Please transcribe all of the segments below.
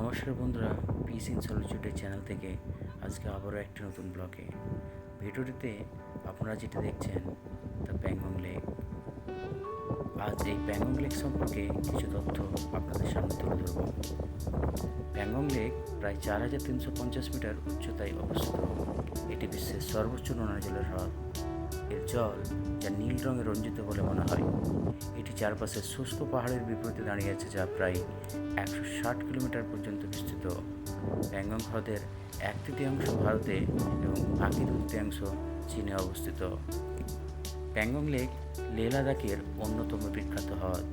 নমস্কার বন্ধুরা, piece in সলিটিউডের channel থেকে আজকে আবারও একটি নতুন ব্লগে ভিডিওটিতে আপনারা যেটা দেখছেন তা প্যাংগং লেক। আজ এই প্যাংগং লেক সম্পর্কে কিছু তথ্য আপনাদের সামনে তুলে ধরব। প্যাংগং লেক প্রায় 4,350 মিটার উচ্চতায় অবস্থিত। এটি বিশ্বের সর্বোচ্চ নোনা জলের হ্রদ। এর জল যা নীল রঙে রঞ্জিত বলে মনে হয়। এটি চারপাশে শুষ্ক পাহাড়ের বিপরীতে দাঁড়িয়ে আছে, যা প্রায় 160 কিলোমিটার পর্যন্ত বিস্তৃত। প্যাংগং হ্রদের 1/3 ভারতে এবং বাকি 2/3 চীনে অবস্থিত। প্যাংগং লেক লেহ লাদাখের অন্যতম বিখ্যাত হ্রদ।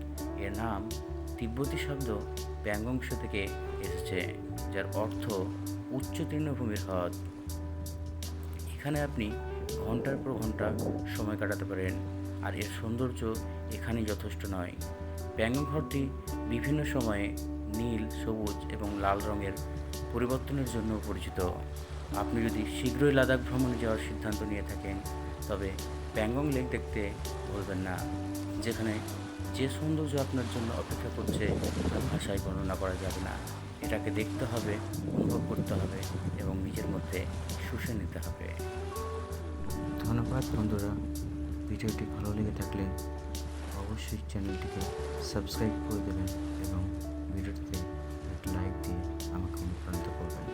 এর নাম তিব্বতী শব্দ প্যাংগংশ থেকে এসেছে, যার অর্থ উচ্চ তৃণভূমির হ্রদ। এখানে আপনি ঘন্টার পর ঘন্টা সময় কাটাতে পারেন, আর এর সৌন্দর্য এখানেই যথেষ্ট নয়। প্যাংগং হ্রদটি বিভিন্ন সময়ে নীল, সবুজ এবং লাল রঙের পরিবর্তনের জন্য পরিচিত। আপনি যদি শীঘ্রই লাদাখ ভ্রমণে যাওয়ার সিদ্ধান্ত নিয়ে থাকেন, তবে প্যাংগং লেক দেখতে ভুলবেন না, যেখানে যে সৌন্দর্য আপনার জন্য অপেক্ষা করছে তা ভাষায় বর্ণনা করা যাবে না। এটাকে দেখতে হবে, অনুভব করতে হবে এবং নিজের মধ্যে শুষে নিতে হবে। ধন্যবাদ বন্ধুরা, ভিডিওটি ভালো লেগে থাকলে অবশ্যই চ্যানেলটিকে সাবস্ক্রাইব করে দেবেন এবং ভিডিওটিতে একটা লাইক দিয়ে আমাকে অনুপ্রাণিত করবেন।